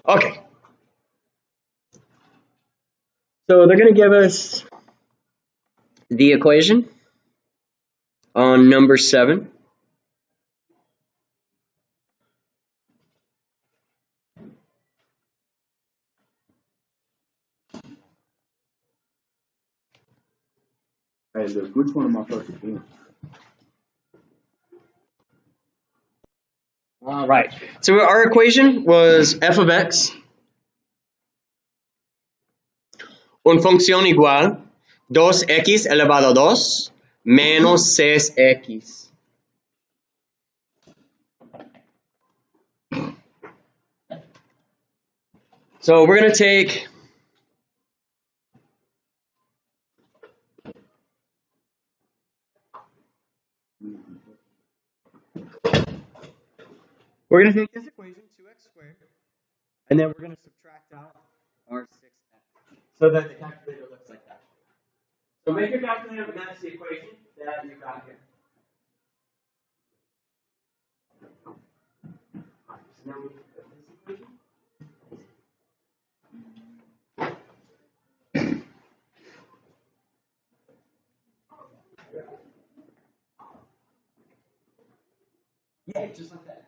Okay. So they're going to give us the equation on number 7. Hey, look, which one am I supposed to do? All right. So our equation was f of x, una función igual 2x elevado a 2 menos 6x. So we're going to take this equation, 2x squared, and then we're going to subtract out our 6x so that the calculator looks like that. So make your calculator match the equation that you got here. So now we put this equation. Yeah, just like that.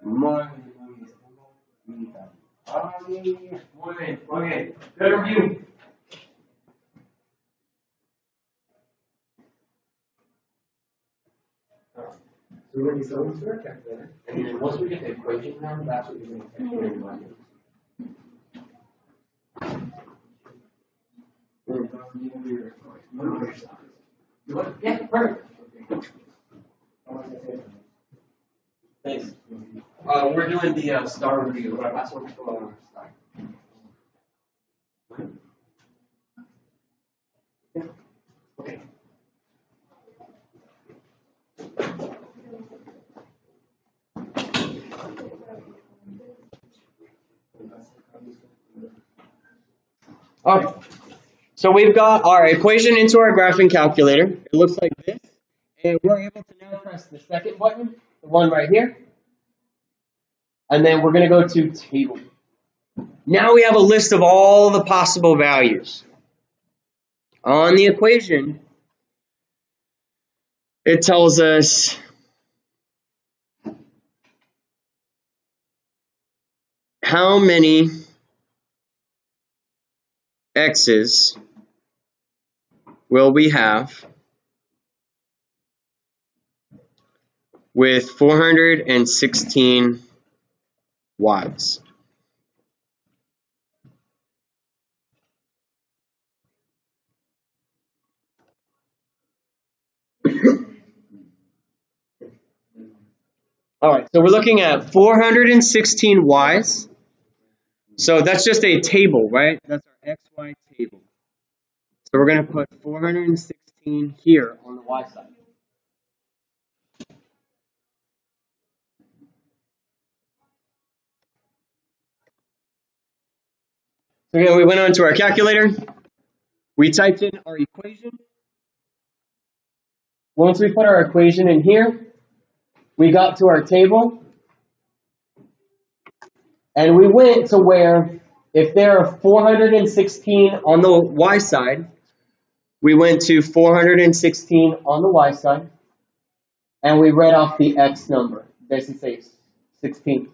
Muy bien. Good review. So we're going to go into our calculator, and then once we get the equation down, that's what you're going to calculate. Yeah, perfect. Thanks. We're doing the STAAR review. That's what we're going on STAAR. Yeah. Okay. Okay. So we've got our equation into our graphing calculator. It looks like this. And we're able to now press the second button, the one right here. And then we're going to go to table. Now we have a list of all the possible values. On the equation, it tells us how many x's will we have with 416 y's. All right, so we're looking at 416 y's. So that's just a table, right? That's our xy table. So we're going to put 416 here on the y side. So again, we went on to our calculator. We typed in our equation. Once we put our equation in here, we got to our table. And we went to where if there are 416 on the y side, we went to 416 on the y side, and we read off the x number. Basically say 16.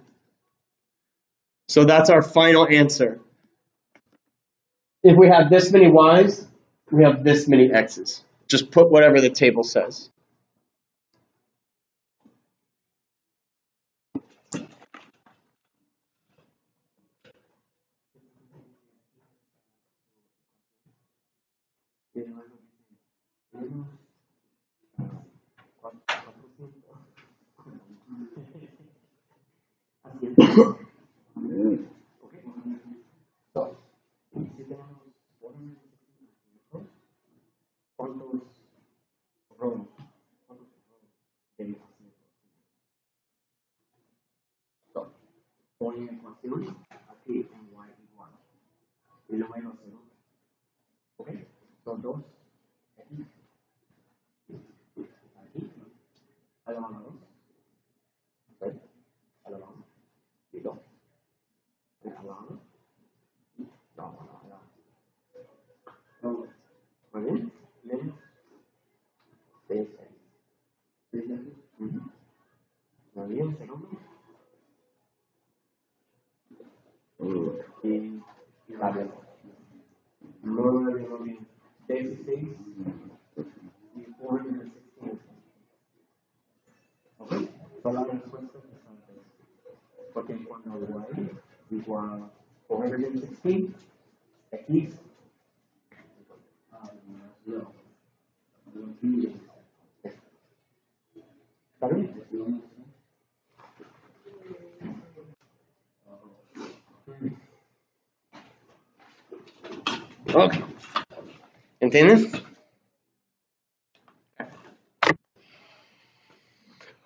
So that's our final answer. If we have this many y's, we have this many x's. Just put whatever the table says. Ponen ecuación aquí en y igual. Y luego 0. ¿Ok? Son 2. Aquí. a la mano. ¿Sí? A la mano. Y dos. A la mano. No. Muy bien. Bien. Sí. Muy bien, segundo. Y labial. Muy bien. 66 y 416. ¿Ok? Son las respuestas exactas. Porque cuando y igual 416, X. ¿Está bien? Ok. ¿Entiendes?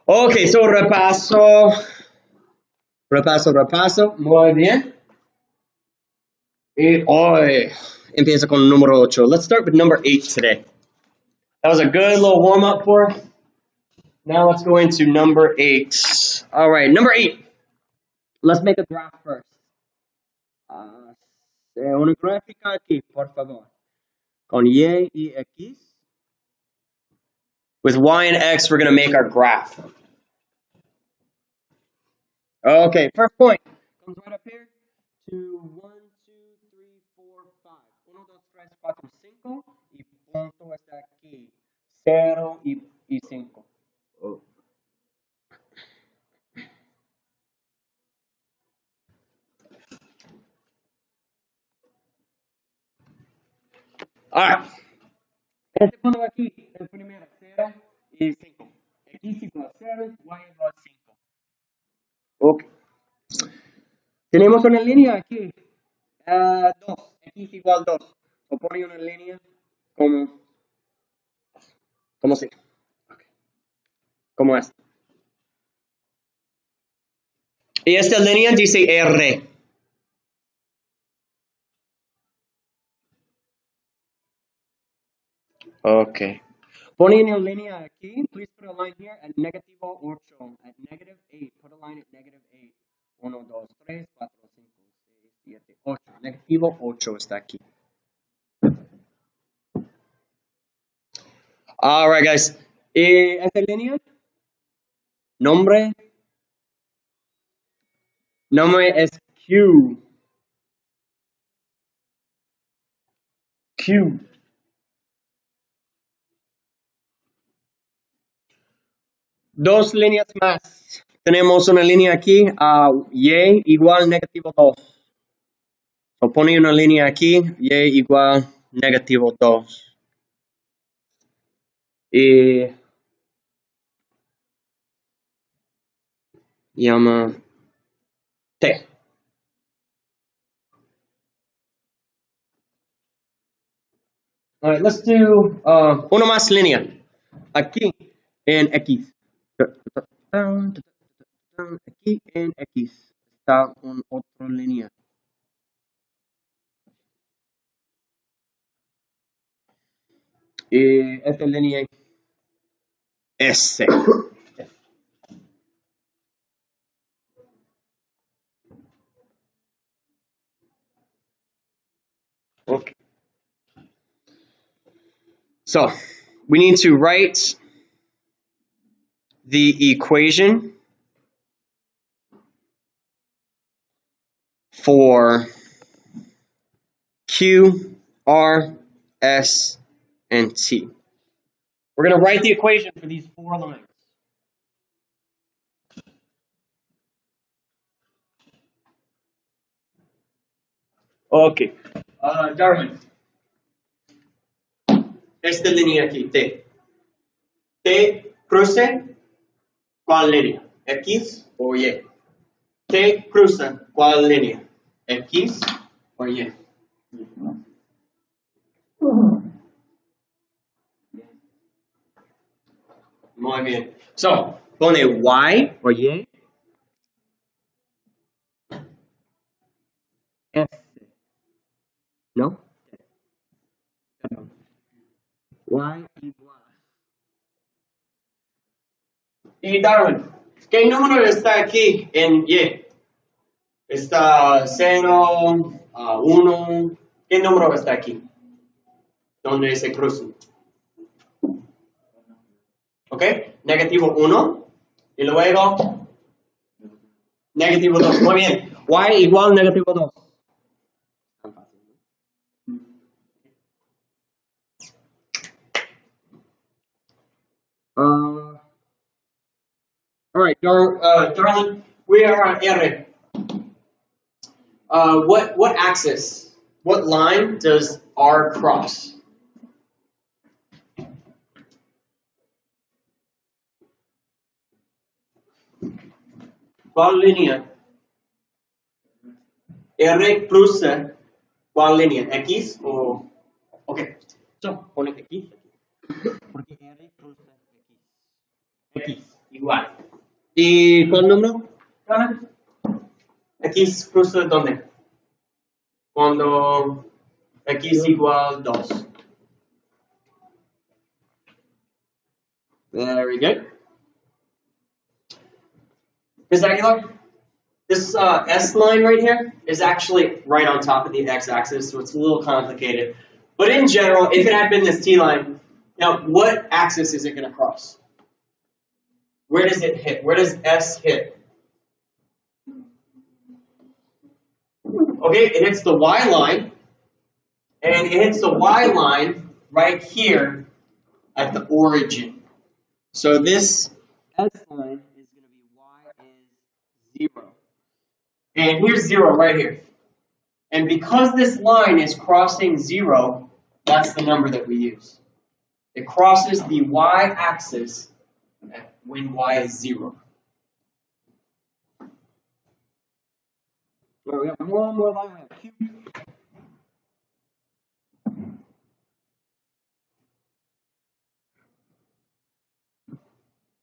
Ok, so repaso. Muy bien. Y hoy empieza con el número 8. Let's start with number 8 today. That was a good little warm up for us. Now let's go into number 8. All right, number 8. Let's make a graph first. Una gráfica aquí, por favor. Con Y y X. With Y and X, we're going to make our graph. Okay, first point. Comes right up here. 2, 1, 2, 3, 4, 5. 1, 2, 3, 4, 5. Y punto está aquí. 0 y 5. Oh. Alright. Este punto aquí, el primero, 0 y 5. X igual 0, Y igual 5. Ok. Tenemos una línea aquí. 2. X igual 2. O pone una línea como así. Okay. Como esta. Y esta línea dice R. Ok. Pone una línea aquí. Please put a line here at negativo 8. At negative 8. Put a line at negative 8. 1, 2, 3, 4, 5, 6, 7, 8. Negativo 8 está aquí. Alright, guys. Y esta línea, nombre es Q. Q. Dos líneas más. Tenemos una línea aquí, Y igual negativo 2. So pone una línea aquí, Y igual negativo 2. Y llama T. All right, let's do una más línea. Aquí en X. Aquí en X está otra línea. Y esta línea S. Okay. So we need to write the equation for Q, R, S, and T. We're going to write the equation for these 4 lines. Okay. Darwin. Esta línea aquí, T. T cruce, ¿cuál línea? ¿X o Y? T cruza, ¿cuál línea? ¿X o Y? Muy bien. So, pone Y o Y. S. ¿No? Y igual. Y Darwin, ¿qué número está aquí en Y? Está 0, 1. ¿Qué número está aquí? Donde se cruzan. ¿Ok? Negativo 1. Y luego negativo 2. Muy bien. Y igual negativo 2. All right, Darling, we are on R. What axis, what line does R cross? ¿Cuál línea? R cruza ¿cuál línea? ¿X o...? Ok, so, pone X. Porque R cruza X, igual. ¿Y cuál número? X cruza ¿dónde? Cuando X igual 2. Very good. Ms. Aguilar, this S line right here is actually right on top of the x-axis, so it's a little complicated. But in general, if it had been this T line, now what axis is it going to cross? Where does it hit? Where does S hit? Okay, it hits the Y line, and it hits the Y line right here at the origin. So this S line is going to be Y is 0. And here's 0 right here. And because this line is crossing 0, that's the number that we use. It crosses the y-axis when y is 0. Well, we have one more line. We have Q.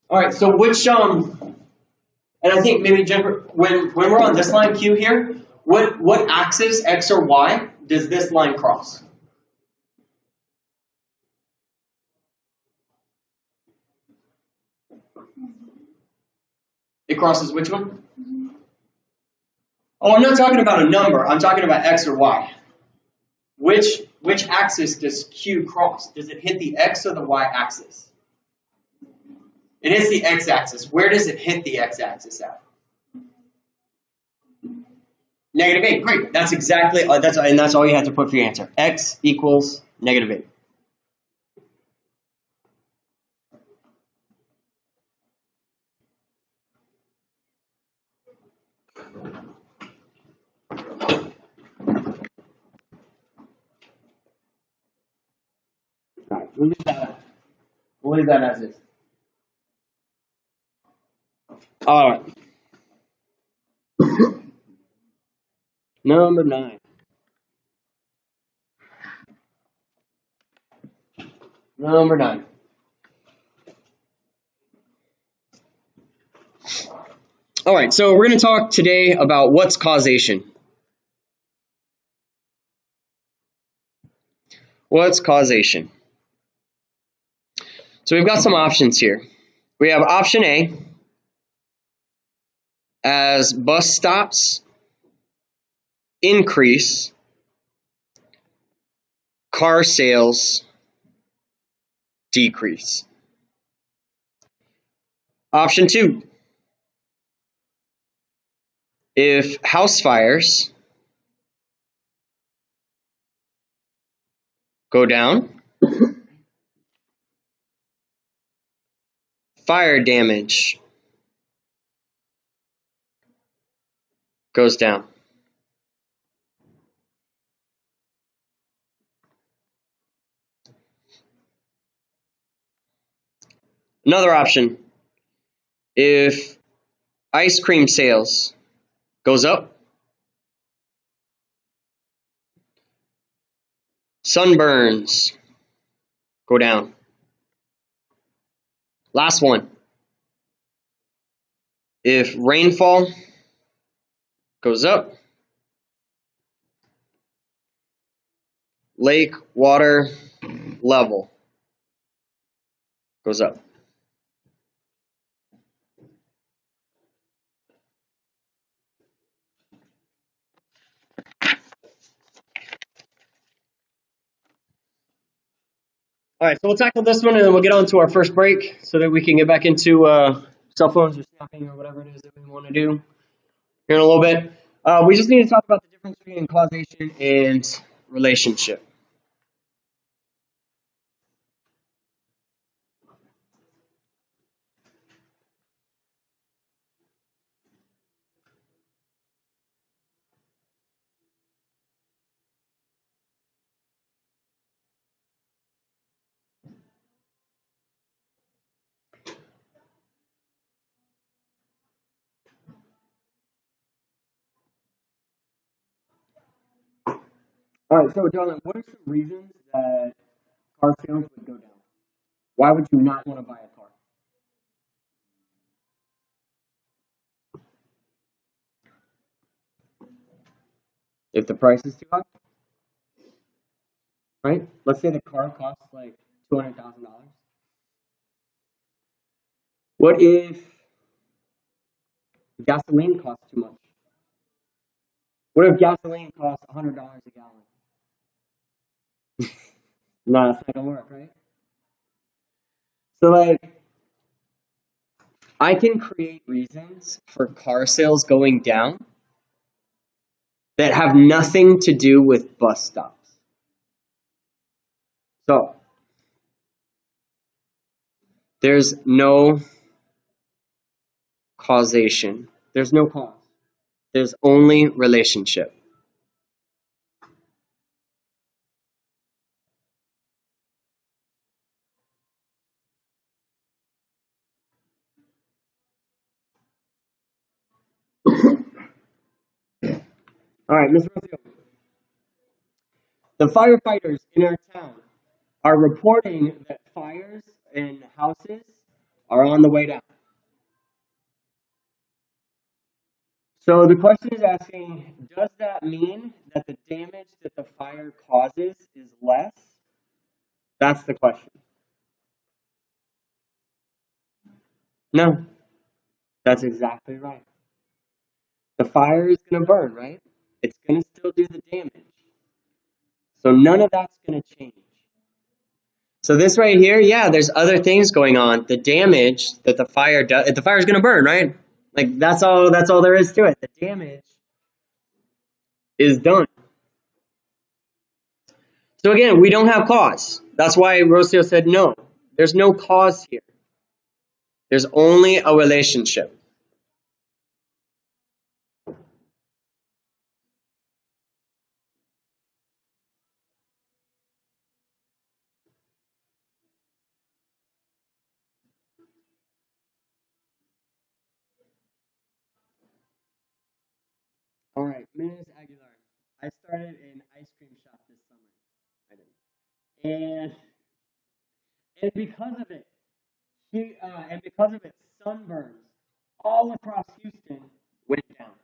All right, so which and I think maybe Jennifer, when we're on this line Q here, what axis, X or Y, does this line cross? It crosses which one? Oh, I'm not talking about a number. I'm talking about X or Y. Which axis does Q cross? Does it hit the X or the Y axis? It hits the X-axis. Where does it hit the X-axis at? -8. Great. That's exactly, and that's all you have to put for your answer. X equals -8. All right, we'll leave that. We'll leave that as is. All right. Number 9. Number 9. All right, so we're going to talk today about what's causation. What's causation? So we've got some options here. We have option A as bus stops increase, car sales decrease. Option 2, if house fires go down, fire damage goes down. Another option, if ice cream sales goes up, sunburns go down. Last one, if rainfall goes up, lake water level goes up. All right, so we'll tackle this one and then we'll get on to our first break so that we can get back into cell phones or snapping or whatever it is that we want to do here in a little bit. We just need to talk about the difference between causation and relationship. All right, so John, what are some reasons that car sales would go down? Why would you not want to buy a car? If the price is too high, right? Let's say the car costs like $200,000. What if gasoline costs too much? What if gasoline costs $100 a gallon? No, it's not gonna work, right? So like, I can create reasons for car sales going down that have nothing to do with bus stops. So there's no causation. There's no cause. There's only relationship. All right, Ms. Rocio. The firefighters in our town are reporting that fires in houses are on the way down. So the question is asking, does that mean that the damage that the fire causes is less? That's the question. No, that's exactly right. The fire is going to burn, right? It's going to still do the damage. So none of that's going to change. So this right here, yeah, there's other things going on. The damage that the fire does, the fire is going to burn, right? Like that's all there is to it. The damage is done. So again, we don't have cause. That's why Rocio said no. There's no cause here. There's only a relationship. All right, Ms. Aguilar. I started an ice cream shop this summer. I did. And because of it, sunburns all across Houston went down.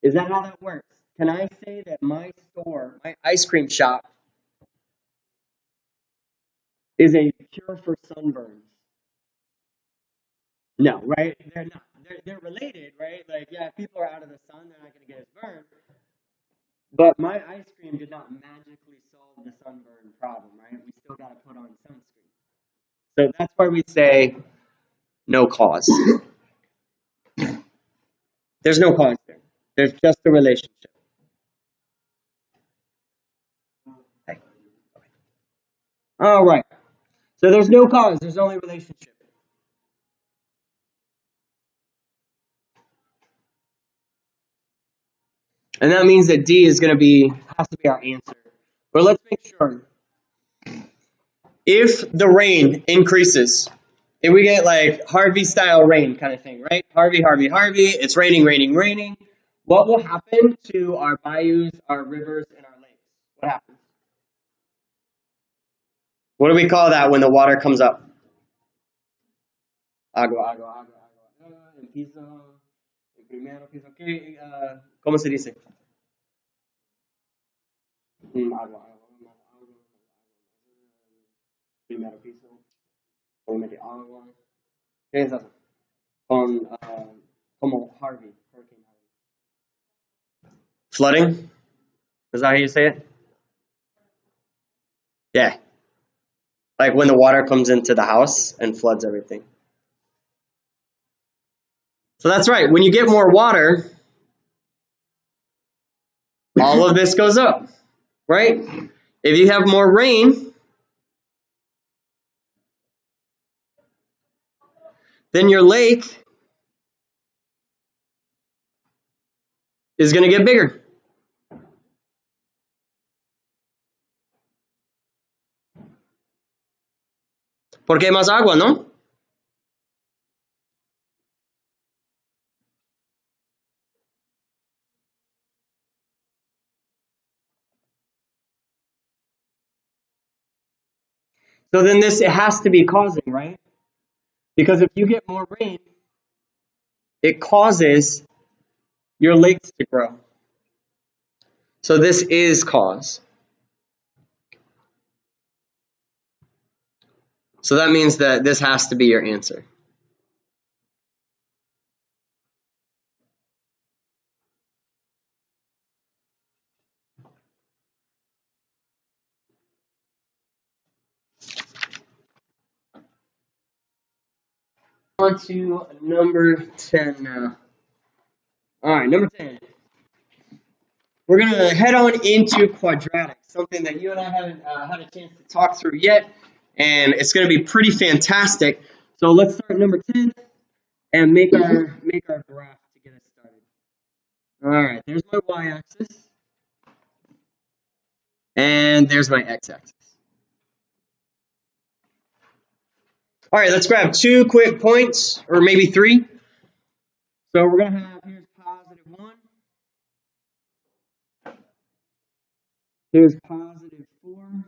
Is that how that works? Can I say that my store, my ice cream shop, is a cure for sunburns? No, right? They're not. They're related, right? Like, yeah, if people are out of the sun, they're not going to get as burned. But my ice cream did not magically solve the sunburn problem, right? We still got to put on sunscreen. So that's why we say no cause. There's no cause there. There's just a relationship. Okay. All right. So there's no cause. There's only relationship. And that means that D has to be our answer. But let's make sure. If the rain increases, if we get like Harvey style rain kind of thing, right? Harvey, it's raining, what will happen to our bayous, our rivers, and our lakes? What happens? What do we call that when the water comes up? Agua. El piso, el primero piso. ¿Cómo se dice? Agua. Primero piso. Obviamente agua. ¿Qué es eso? Como Harvey, Hurricane Harvey. Flooding? Is that how you say it? Yeah. Like when the water comes into the house and floods everything. So that's right. When you get more water, all of this goes up, right? If you have more rain, then your lake is going to get bigger. Porque hay más agua, ¿no? So then this, it has to be causing, right? Because if you get more rain, it causes your lakes to grow. So this is cause. So that means that this has to be your answer. On to number 10 now. All right, number 10. We're going to head on into quadratics, something that you and I haven't had a chance to talk through yet, and it's going to be pretty fantastic. So let's start number 10 and make our graph to get us started. All right, there's my y-axis, and there's my x-axis. All right, let's grab 2 quick points, or maybe 3. So we're going to have, here's positive 1. Here's positive 4.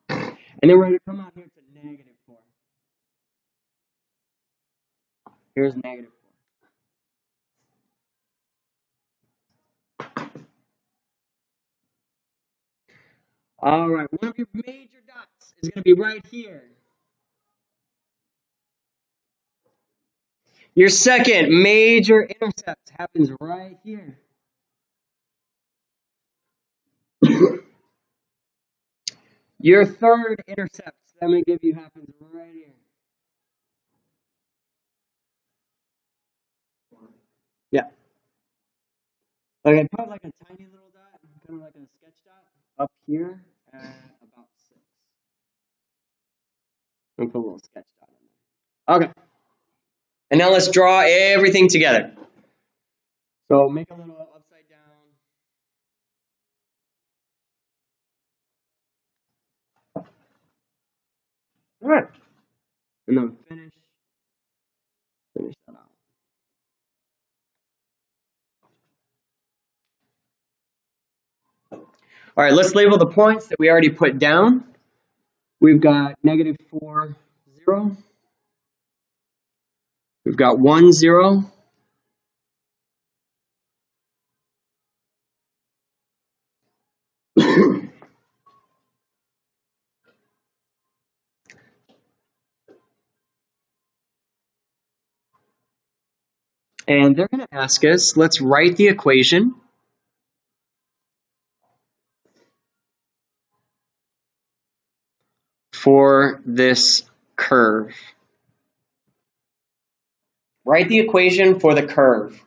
And then we're going to come out here to negative 4. Here's negative 4. All right, one of your major dots is going to be right here. Your second major intercept happens right here. Your third intercept that I'm going to give you happens right here. Yeah. Okay, put like a tiny little dot, kind of like a sketch dot, up here at about 6. I'm going to put a little sketch dot in there. Okay. And now let's draw everything together. So make a little upside down. All right. And then finish that out. All right, let's label the points that we already put down. We've got negative 4, 0. We've got 1, 0. And they're going to ask us, let's write the equation for this curve. Write the equation for the curve.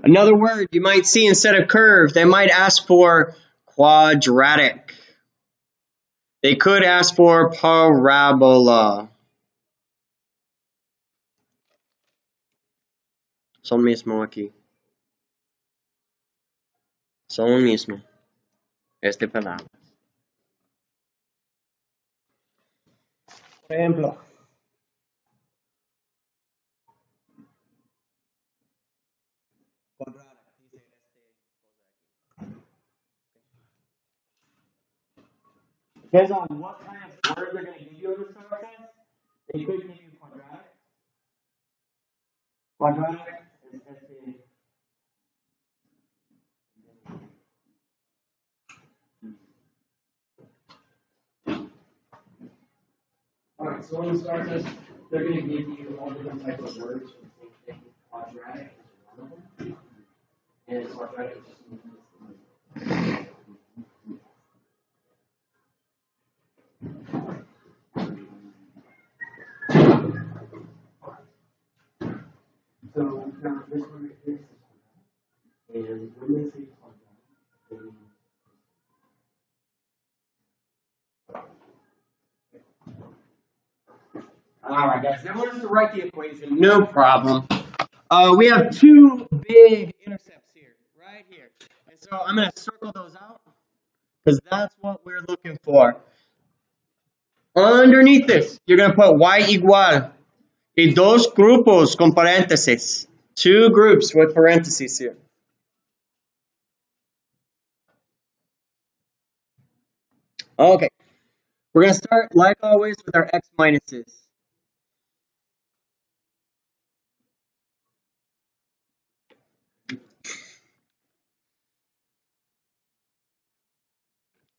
Another word you might see instead of curve, they might ask for quadratic. They could ask for parabola. Son mismo aquí. Son mismo. Este palabra. Por ejemplo. Depends on what kind of word they're going to give you in the STAAR test. It could give you quadratic. Quadratic is este. Alright, so when you start this, they're going to give you all different types of words for the same thing. Quadratic is one of them. And quadratic just means so now this one right here is quadratic. And when they say quadratic, they mean alright guys, they want us to write the equation, no problem. We have two big intercepts here, right here. And so I'm going to circle those out because that's what we're looking for. Underneath this, you're going to put y igual y dos grupos con paréntesis. Two groups with parentheses here. Okay, we're going to start like always with our x minuses.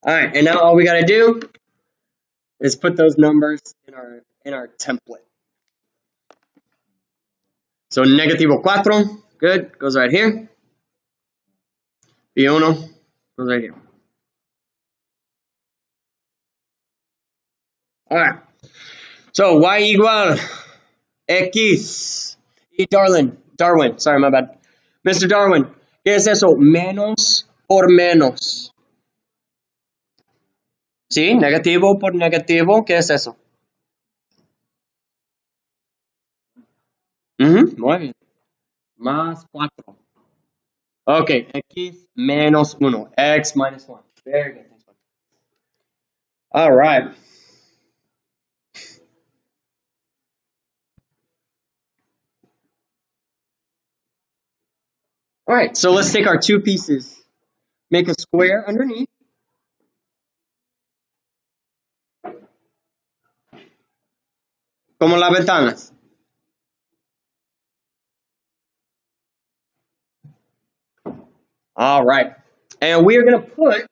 All right, and now all we got to do is put those numbers in our template. So negativo 4, good, goes right here. Y 1 goes right here. All right. So y igual x. Y Darwin, sorry, my bad. Mr. Darwin, ¿qué es eso? Menos por menos. ¿Sí? Negativo por negativo, ¿qué es eso? Muy bien. Más 4. Ok, x menos 1. X minus 1. Very good. Thanks, buddy. All right. All right, so let's take our two pieces. Make a square underneath. Como las ventanas. All right, and we are going to put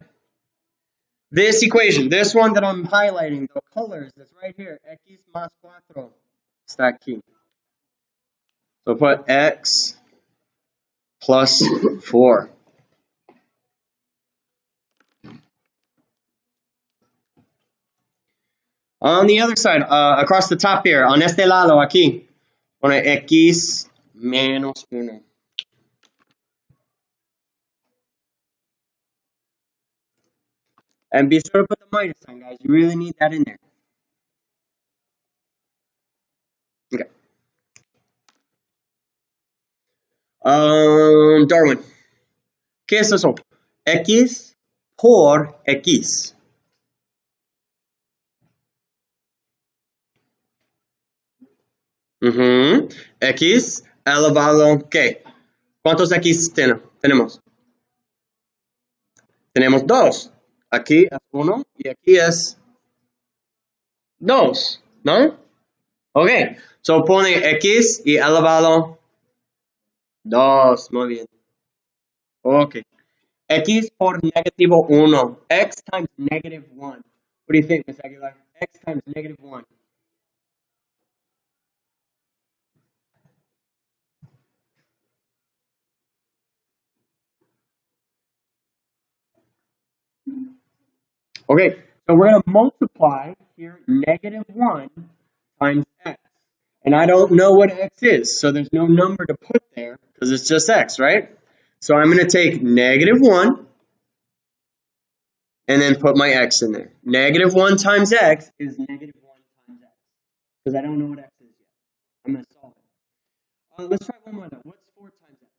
this equation, this one that I'm highlighting, the colors, that's right here, x más 4, está aquí. So put x plus 4. On the other side, across the top here, on este lado aquí, pone x menos 1. And be sure to put the minus sign, guys. You really need that in there. Okay. Darwin. ¿Qué es eso? X por X. X elevado, ¿qué? ¿Cuántos X tenemos? Tenemos 2. Aquí es 1 y aquí es 2, ¿no? Ok, so pone X y elevado 2, muy bien. Ok. X por negativo 1. X times negative 1. What do you think, Ms. Aguilar? X times negative 1. Okay, so we're going to multiply here negative 1 times x. And I don't know what x is, so there's no number to put there because it's just x, right? So I'm going to take negative 1 and then put my x in there. Negative 1 times x is negative 1 times x because I don't know what x is yet. I'm going to solve it. Let's try one more though. What's 4 times x?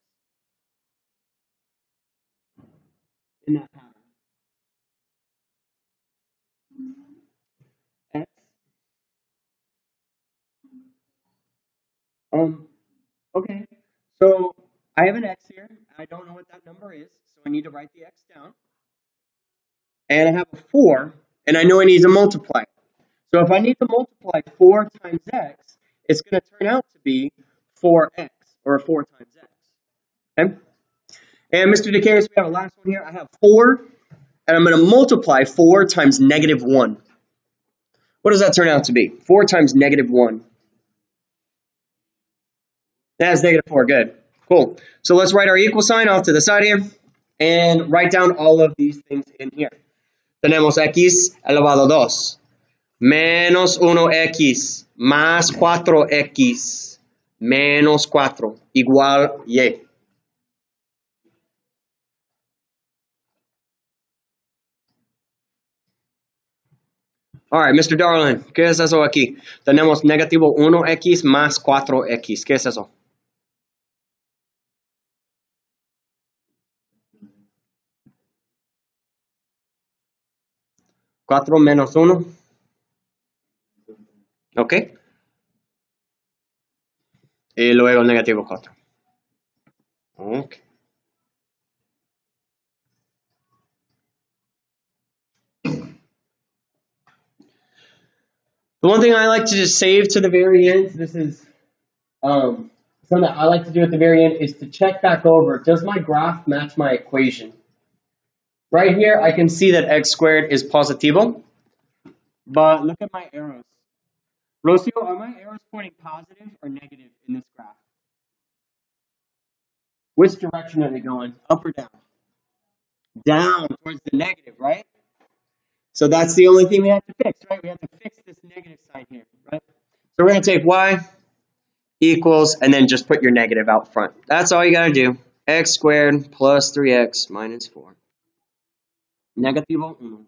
In that pattern. X. Okay. So I have an x here. I don't know what that number is, so I need to write the x down. And I have a 4, and I know I need to multiply. So if I need to multiply 4 times x, it's going to turn out to be 4x, or 4 times x. Okay? And Mr. DeCaris, we have a last one here. I have 4, and I'm going to multiply 4 times negative 1. What does that turn out to be? 4 times negative 1. That's negative 4. Good. Cool. So let's write our equal sign off to the side here and write down all of these things in here. Tenemos x elevado 2 menos 1x más 4x menos 4 igual y. All right, Mr. Darling, ¿qué es eso aquí? Tenemos negativo 1x más 4x. ¿Qué es eso? ¿4 menos 1? ¿Ok? Y luego negativo 4. Ok. The one thing I like to just save to the very end, this is something that I like to do at the very end, is to check back over, does my graph match my equation? Right here, I can see that x squared is positivo, but look at my arrows. Rocio, are my arrows pointing positive or negative in this graph? Which direction are they going? Up or down? Down, towards the negative, right? So that's the only thing we have to fix, right? We have to fix this negative sign here, right? So we're going to take y equals, and then just put your negative out front. That's all you got to do. X squared plus 3x minus 4. Negativo 1.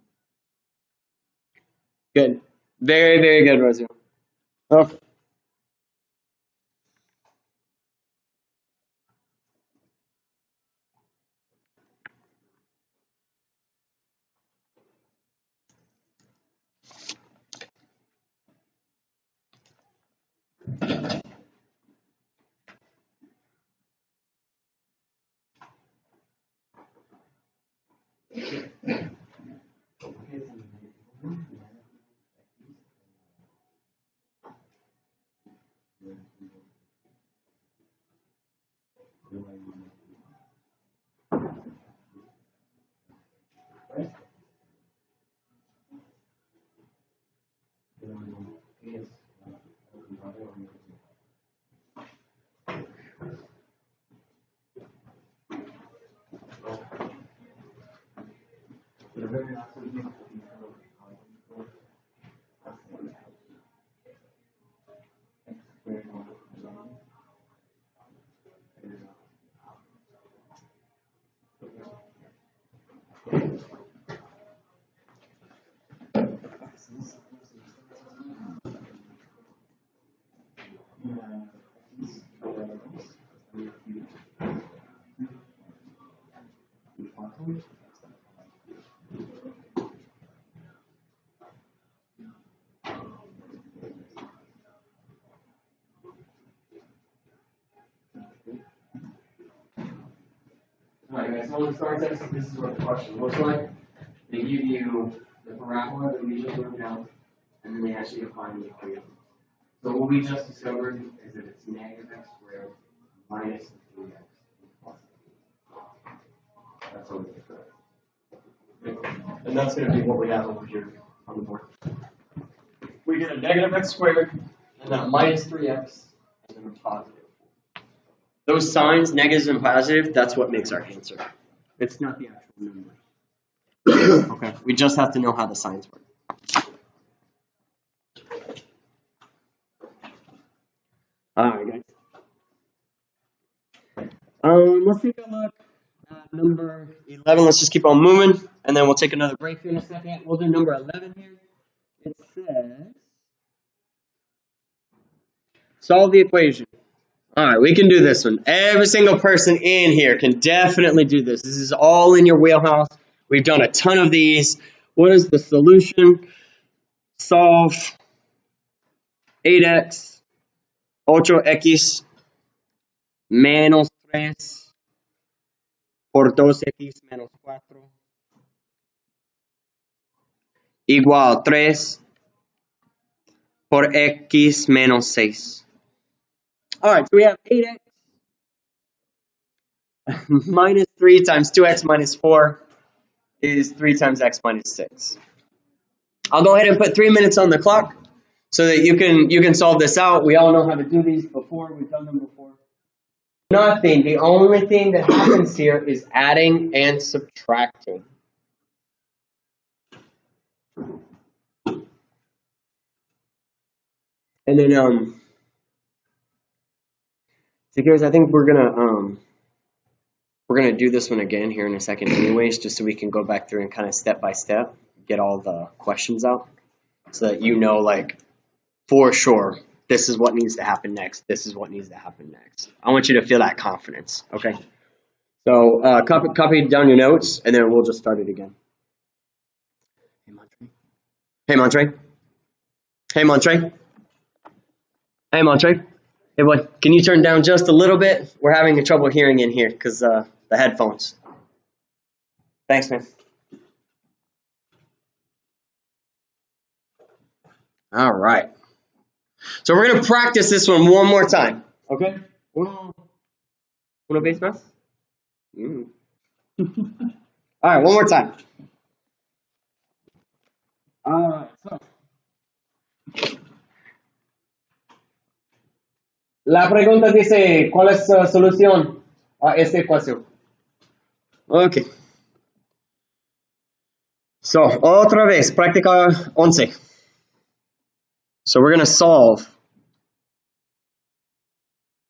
Good. Very, very good, Rocio. Okay. Alright guys, so on the STAAR test, this is what the question looks like. They give you the parabola that we just worked out, and then they ask you to find the equation. So what we just discovered is that it's negative x squared minus 3x plus. That's what we discovered. And that's going to be what we have over here on the board. We get a negative x squared, and then a minus 3x, and then a positive. Those signs, negatives and positive, that's what makes our answer. It's not the actual number. Okay, we just have to know how the signs work. Alright, guys. Let's take a look at number 11. Let's just keep on moving, and then we'll take another break here in a second. We'll do number 11 here. It says, solve the equation. All right, we can do this one. Every single person in here can definitely do this. This is all in your wheelhouse. We've done a ton of these. What is the solution? Solve 8x, 8x menos 3 por 2x menos 4 igual 3 por x menos 6. All right, so we have 8x minus 3 times 2x minus 4 is 3 times x minus 6. I'll go ahead and put 3 minutes on the clock so that you can solve this out. We all know how to do these before. We've done them before. Nothing. The only thing that happens here is adding and subtracting. And then so here's, I think we're gonna do this one again here in a second anyways, just so we can go back through and kind of step by step get all the questions out so that you know, like, for sure, this is what needs to happen next. This is what needs to happen next. I want you to feel that confidence, okay? So copy down your notes, and then we'll just start it again. Hey, Montre. Hey, Montre. Hey, Montre. Hey, boy, can you turn down just a little bit? We're having trouble hearing in here because the headphones. Thanks, man. All right. So we're going to practice this one more time. Okay? Uno vez más? All right, one more time. All right, so. La pregunta dice, ¿cuál es la solución a esta ecuación? Okay. So, otra vez, práctica 11. So we're going to solve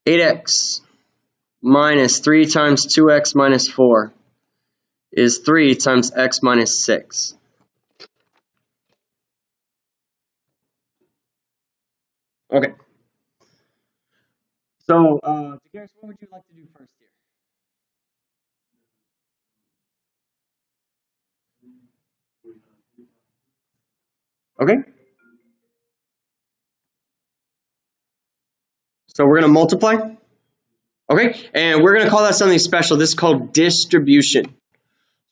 8x minus 3 times 2x minus 4 is 3 times x minus 6. Okay. So, Jacaris, what would you like to do first here? Okay. So we're going to multiply. Okay, and we're going to call that something special. This is called distribution. So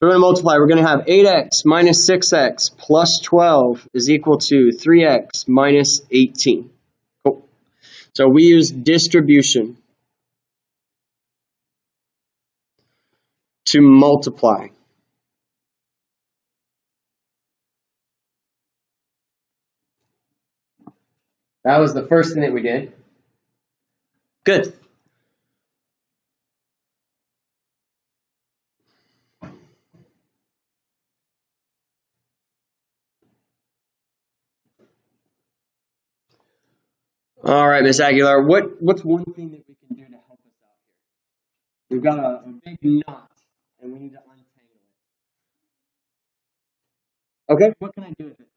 we're going to multiply. We're going to have 8x minus 6x plus 12 is equal to 3x minus 18. Cool. So we use distribution to multiply. That was the first thing that we did. Good. All right, Miss Aguilar, what's one thing that we can do to help us out here? We've got a big knot, and we need to untangle it. Okay, what can I do with it?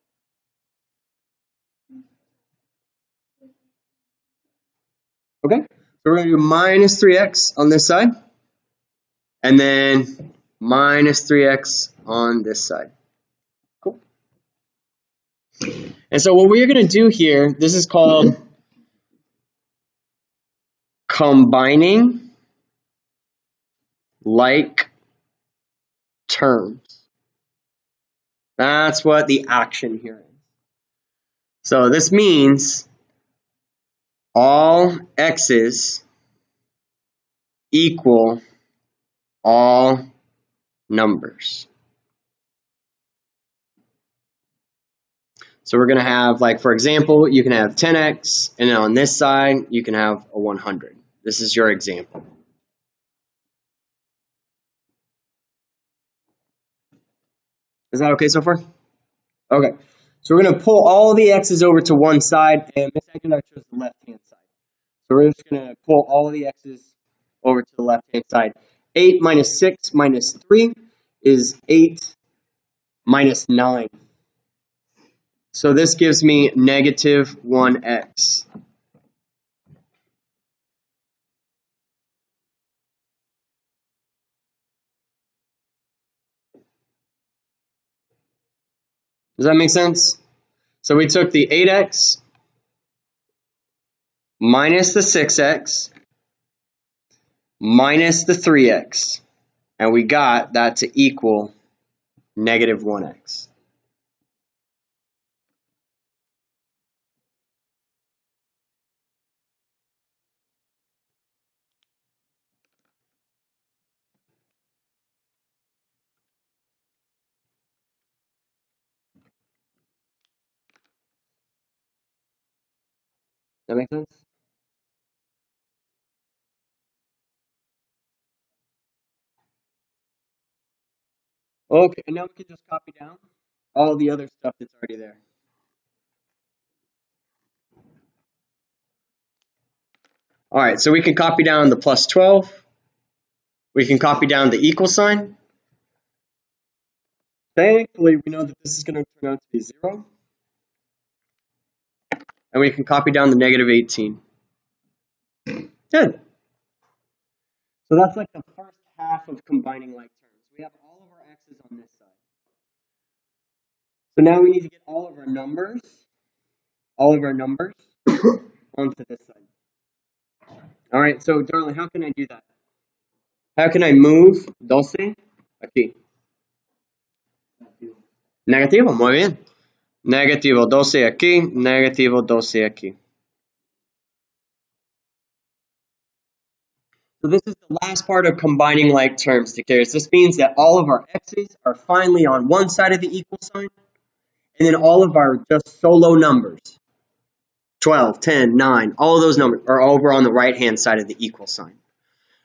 Okay, so we're going to do minus 3x on this side, and then minus 3x on this side. Cool. And so what we're going to do here, this is called combining like terms. That's what the action here is. So this means all x's equal all numbers. So we're going to have, like, for example, you can have 10x, and then on this side, you can have a 100. This is your example. Is that okay so far? Okay. So we're going to pull all the x's over to one side, and Miss Aguilar chose the left-hand side. So we're just going to pull all of the x's over to the left-hand side. 8 minus 6 minus 3 is 8 minus 9. So this gives me negative 1x. Does that make sense? So we took the 8x minus the 6x minus the 3x, and we got that to equal negative 1x. That make sense? Okay, and now we can just copy down all the other stuff that's already there. All right, so we can copy down the plus 12. We can copy down the equal sign. Thankfully, we know that this is going to turn out to be 0. And we can copy down the negative 18. Good. So that's like the first half of combining like terms. We have all of our x's on this side. So now we need to get all of our numbers onto this side. All right, so darling, how can I do that? How can I move 12 aquí? Negativo, muy bien. Negativo 12 aquí, negativo 12 aquí. So this is the last part of combining like terms together. This means that all of our x's are finally on one side of the equal sign, and then all of our just solo numbers, 12, 10, 9, all of those numbers are over on the right-hand side of the equal sign.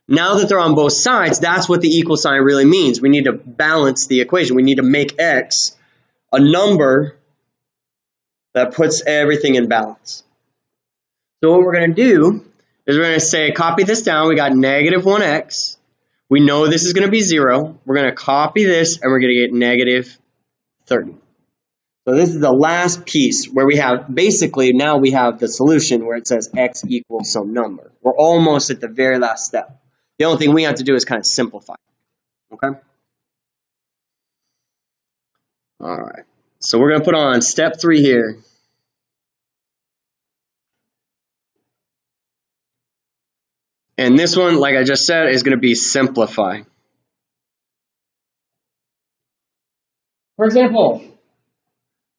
Now that they're on both sides, that's what the equal sign really means. We need to balance the equation. We need to make x a number that puts everything in balance. So what we're going to do is we're going to say, copy this down. We got negative 1x. We know this is going to be 0. We're going to copy this, and we're going to get negative 30. So this is the last piece where we have, basically, now we have the solution where it says x equals some number. We're almost at the very last step. The only thing we have to do is kind of simplify. Okay? All right. So we're going to put on step 3 here. And this one, like I just said, is going to be simplify. For example,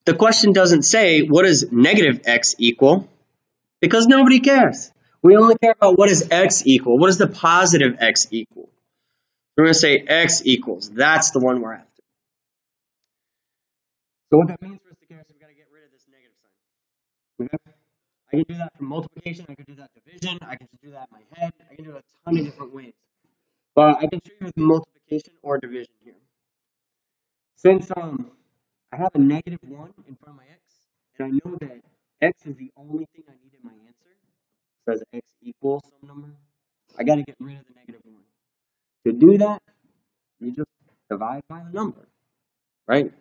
the question doesn't say, what does negative x equal? Because nobody cares. We only care about what does x equal. What does the positive x equal? We're going to say x equals. That's the one we're after. So what that means for us to care is we've got to get rid of this negative sign. Okay? I can do that for multiplication. I can do that division. I can just do that in my head. I can do it a ton of different ways. But I can show you with multiplication or division here. Since I have a negative 1 in front of my x, and I know that x is the only thing I need in my answer, it says x equals some number, I got to get rid of the negative 1. To do that, you just divide by the number, right?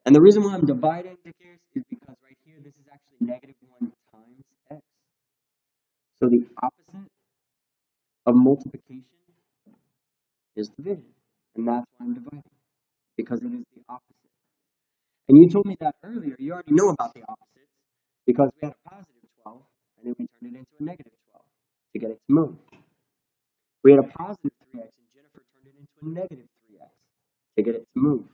And the reason why I'm dividing is because right here, this is actually negative 1 times x. So the opposite of multiplication is division. And that's why I'm dividing, because it is the opposite. And you told me that earlier. You already know about the opposites, because we had a positive 12, and then we turned it into a negative 12 to get it to move. We had a positive 3x, and Jennifer turned it into a negative 3x to get it to move.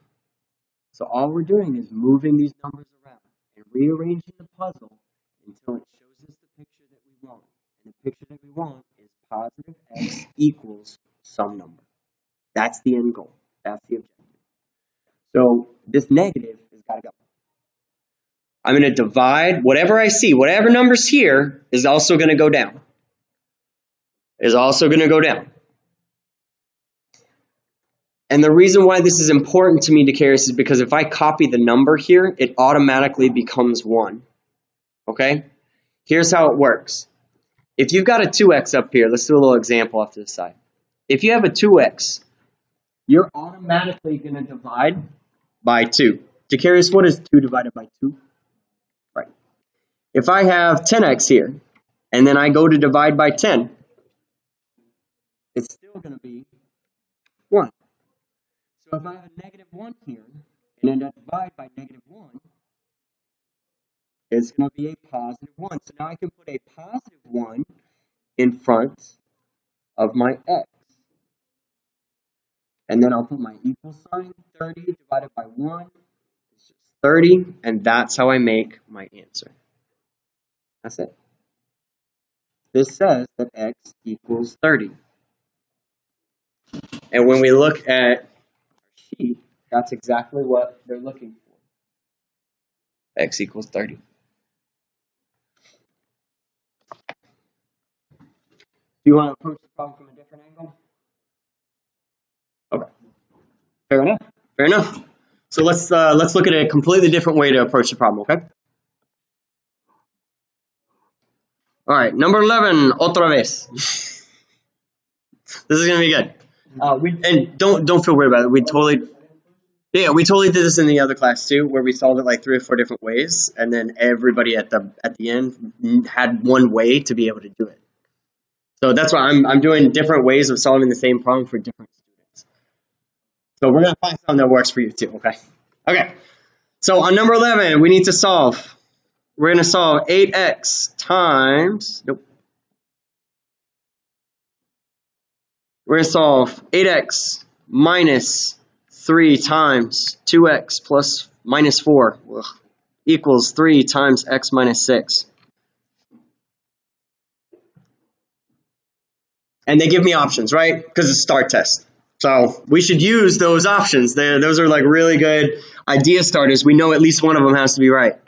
So all we're doing is moving these numbers around and rearranging the puzzle until it shows us the picture that we want. And the picture that we want is positive x equals some number. That's the end goal. That's the objective. So this negative has got to go. I'm going to divide whatever I see. Whatever number's here is also going to go down. Is also going to go down. And the reason why this is important to me, Dacarius, is because if I copy the number here, it automatically becomes 1. Okay? Here's how it works. If you've got a 2x up here, let's do a little example off to the side. If you have a 2x, you're automatically going to divide by 2. Dacarius, what is 2 divided by 2? Right. If I have 10x here, and then I go to divide by 10, it's still going to be 1. So if I have a negative 1 here, and then I divide by negative 1, it's going to be a positive 1. So now I can put a positive 1 in front of my x. And then I'll put my equal sign, 30 divided by 1, it's just 30, and that's how I make my answer. That's it. This says that x equals 30. And when we look at our sheet, that's exactly what they're looking for. X equals 30. Do you want to approach the problem from a different angle? Okay. Fair enough. Fair enough. So let's look at a completely different way to approach the problem, okay? All right, number 11, otra vez. This is gonna be good. And don't feel weird about it. We totally did this in the other class too, where we solved it like 3 or 4 different ways, and then everybody at the end had one way to be able to do it. So that's why I'm doing different ways of solving the same problem for different students. So we're gonna find something that works for you too, okay? Okay. So on number 11, we need to solve. We're gonna solve 8x times. Nope. We're going to solve 8x minus 3 times 2x plus minus 4 equals 3 times x minus 6. And they give me options, right? Because it's STAAR test. So we should use those options. Those are like really good idea starters. We know at least one of them has to be right.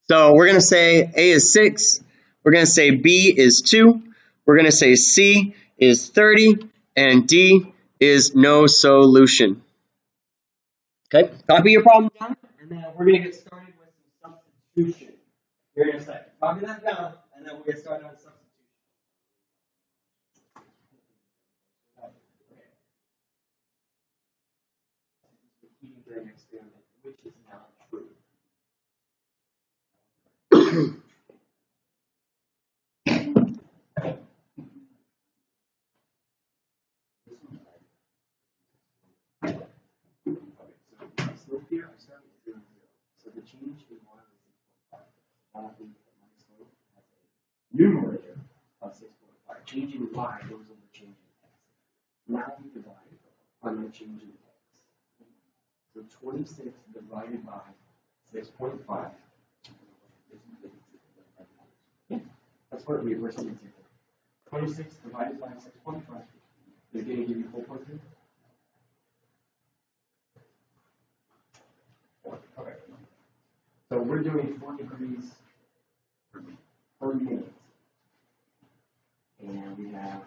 So we're going to say A is 6. We're going to say B is 2. We're going to say C is 30. And D is no solution. Okay, copy your problem down, and then we're going to get started with some substitution here in a second. Copy that down, and then we'll get started on substitution. Okay. Repeating during experiment, which is not true. Slope here, I start with 0, 0. So the change in y is 6.5. That means that my slope has a numerator of 6.5. Change in y goes over change in x. Now we divide on the change in x. So 26 divided by 6.5. Yeah, that's what we're seeing here. 26 divided by 6.5 is going to give you 4.3. Okay. So we're doing 4 degrees per minute. And we have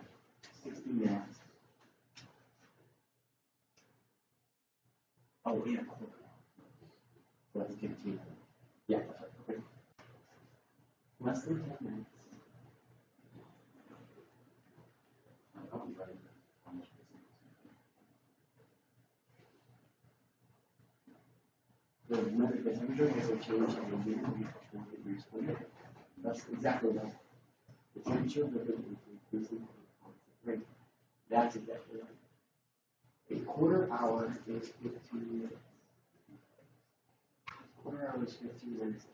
60 minutes. Oh, yeah. So that's 15. Yeah, that's right. Okay. Less than 10 minutes. The temperature has a change of a degree of 4 degrees per minute. That's exactly right. The temperature of the liquid is increasing at a rate. That's exactly right. A quarter hour is 15 minutes. A quarter hour is 15 minutes.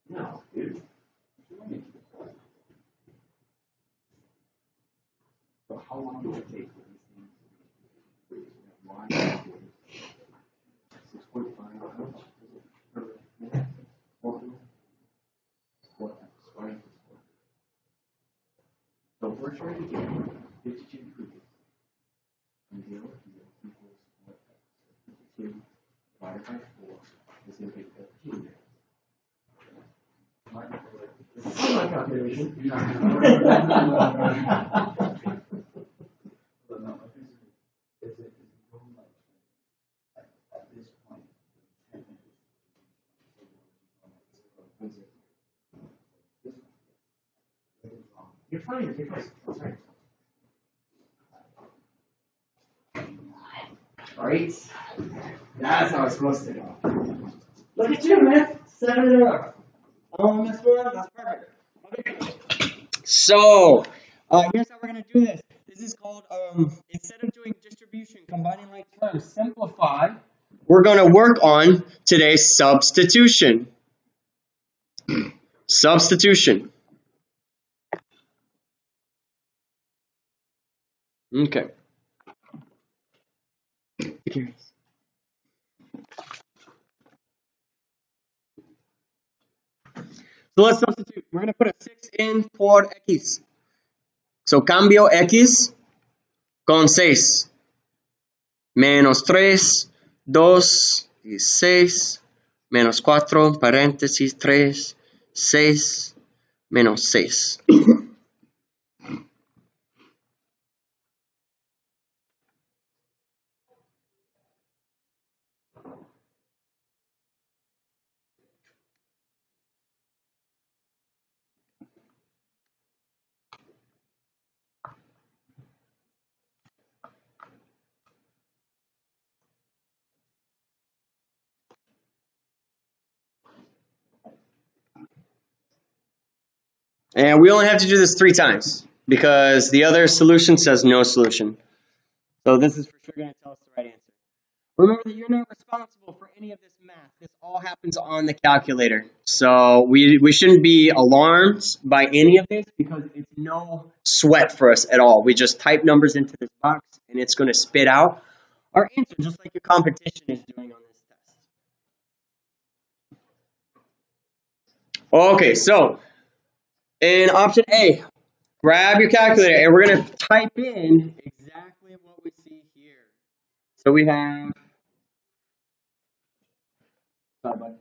No, dude. So how long will it take for these things to reach? 6.5 hours per minute. 4x, right? So we're trying to get 52 degrees. And 0 equals 4x. 52 divided by 4 is going to be 15. This is my calculation. You're fine, you're fine. That's right. Right? That's how it's supposed to go. Look at you, man. Set it up. Oh, mess around. That's perfect. Okay. So, here's how we're going to do this. This is called, instead of doing distribution, combining like terms, simplify. We're going to work on today's substitution. Substitution. Okay. So let's substitute. We're going to put a 6 in por x. So cambio x con 6. menos 3, 2 y 6, menos 4, paréntesis 3, 6, menos 6. And we only have to do this 3 times because the other solution says no solution. So this is for sure going to tell us the right answer. Remember that you're not responsible for any of this math. This all happens on the calculator. So we shouldn't be alarmed by any of this because it's no sweat for us at all. We just type numbers into this box and it's going to spit out our answer just like your competition is doing on this test. Okay, so in option A, grab your calculator and we're going to type in exactly what we see here. So we have... Sorry, bud.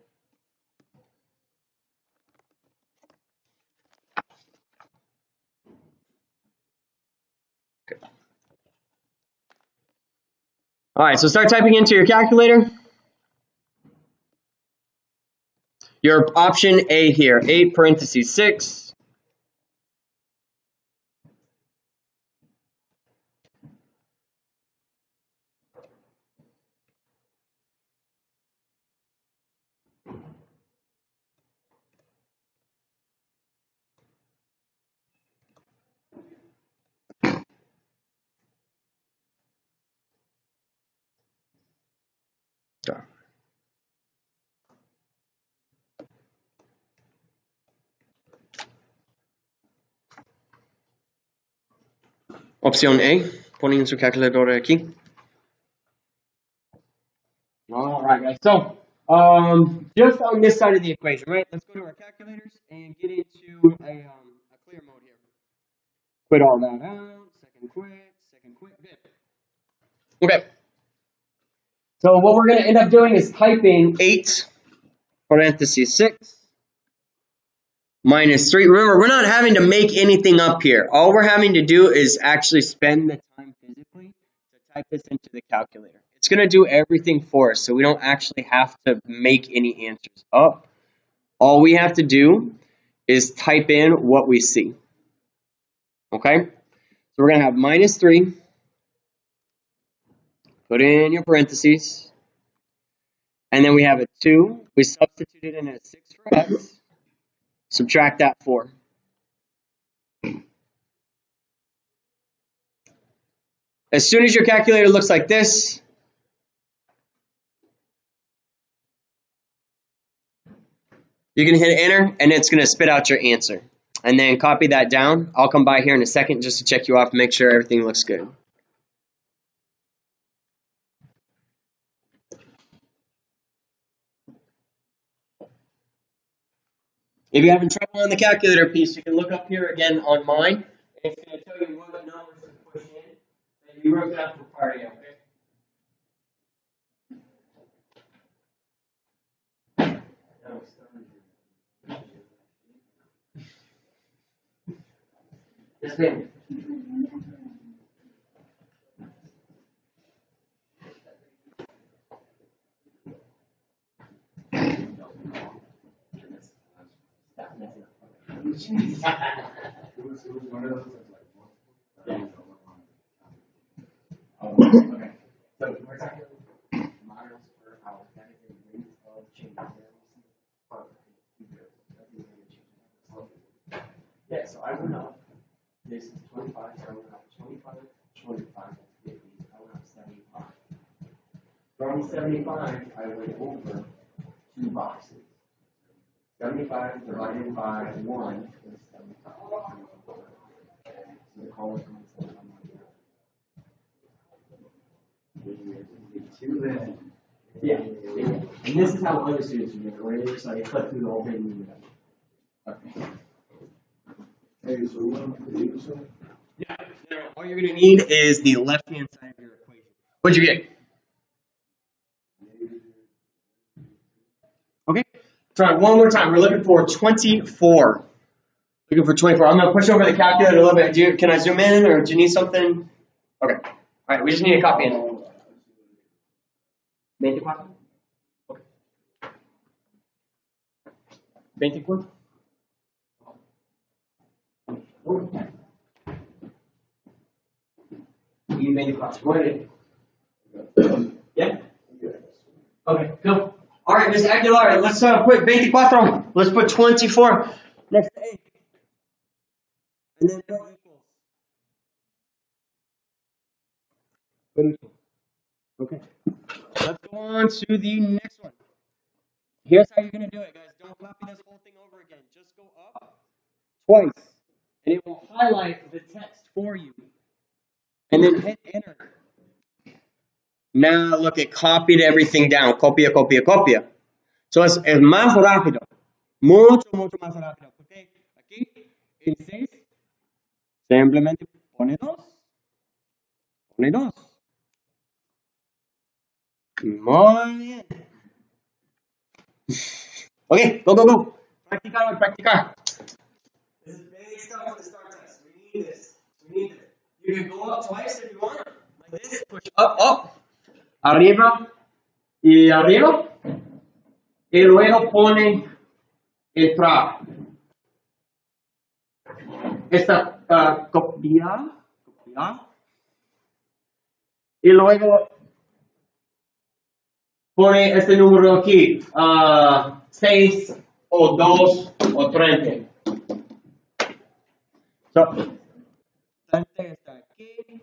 All right, so start typing into your calculator. Your option A here, 8 parentheses 6. Opción A, ponen su calculadora aquí. All right, guys. So, just on this side of the equation, right? Let's go to our calculators and get into a clear mode here. Quit all that out. Second quit. Good. Okay. So what we're going to end up doing is typing 8 parentheses 6 minus 3. Remember, we're not having to make anything up here. All we're having to do is actually spend the time physically to type this into the calculator. It's going to do everything for us, so we don't actually have to make any answers up. All we have to do is type in what we see. Okay? So we're going to have minus 3. Put in your parentheses. And then we have a 2. We substituted in a 6 for x. Subtract that 4. As soon as your calculator looks like this, you can hit enter and it's going to spit out your answer. And then copy that down. I'll come by here in a second just to check you off and make sure everything looks good. If you're having trouble on the calculator piece, you can look up here again on mine. And it's going to tell you what numbers to push in. And you wrote that for part A, okay? Yes, ma'am. Okay. So we're talking miles per hour. That is a rate of change. Yeah, so I went up. This is 25, so I went up 25, 25, 50. I went up 75. From 75, I went over 2 boxes. 75 divided by 1 is 75. So the column comes in. Yeah. And this is how other students are doing it, where they just like click through the whole thing. Okay. Hey, so Yeah. All you're going to need is the left-hand side of your equation. What'd you get? Try one more time. We're looking for 24. Looking for 24. I'm going to push over the calculator a little bit. Can I zoom in, or do you need something? Okay. All right, we just need a copy in. 24? Okay. 24? You 24. Go ahead. Yeah? Okay, cool. All right, Ms. Aguilar, let's put 24. Let's put 24 next to 8. And then what equals? What equals? Okay. Let's go on to the next one. Here's how you're going to do it, guys. Don't copy this whole thing over again. Just go up twice, and it will highlight the text for you. And then hit enter. Now look, it copied everything down. Copia, copia, copia. So es más rápido. Mucho, mucho más rápido. Porque aquí, en 6, simplemente pone 2. Pone 2. Muy bien. Okay, go, go, go. Practicar, practicar. This is big stuff for the STAAR test. We need this. We need it. You can go up twice if you want. Like this. Push up, up. Arriba y arriba. Y luego pone entrar. Esta copiar. Y luego pone este número aquí. 6 o 2 o 30. So, 30 está aquí.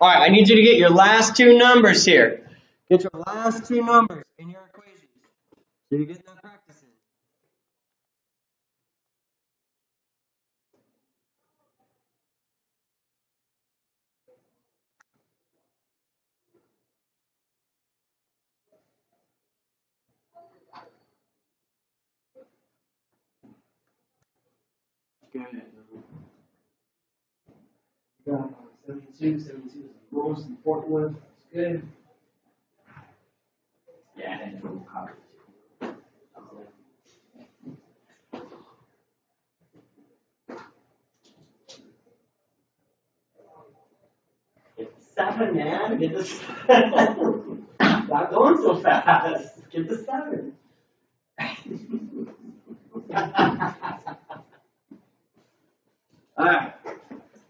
All right, I need you to get your last 2 numbers here. Get your last 2 numbers in your equations. So you're getting that practice in. Good. Got 72. 72 is the most important one. That's good. Yeah, I didn't know how to. 7, man. Get the 7. Not going so fast. Get the 7. Alright.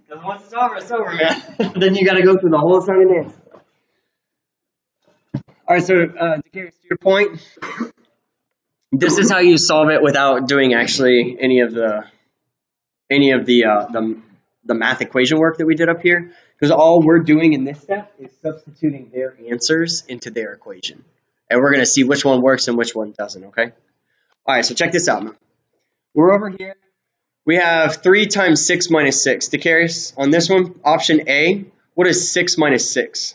Because once it's over, man. Then you got to go through the whole song and dance. Alright, so to your point, this is how you solve it without doing actually any of the math equation work that we did up here. Because all we're doing in this step is substituting their answers into their equation. And we're going to see which one works and which one doesn't, okay? All right, so check this out, man. We're over here. We have 3 times 6 minus 6. Decarius, on this one, option A, what is 6 minus 6?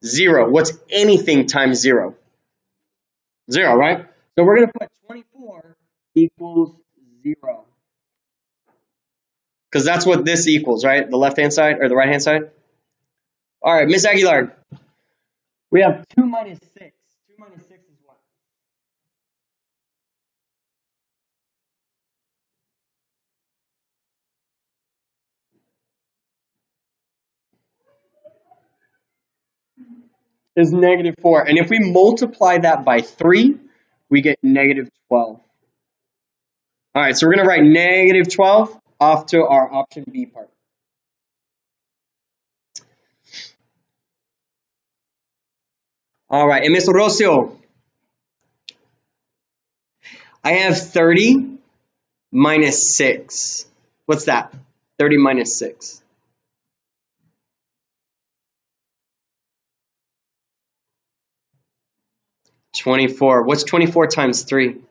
0. What's anything times 0? 0, right? So we're going to put 24 equals 0. Because that's what this equals, right? The left-hand side or the right-hand side? All right, Miss Aguilar. We have 2 minus 6. 2 minus 6 is what? Is negative 4. And if we multiply that by 3, we get negative 12. All right, so we're going to write negative 12 off to our option B part. All right, and Mr. Rocio, I have 30 minus 6. What's that? 30 minus 6. 24. What's 24 times 3?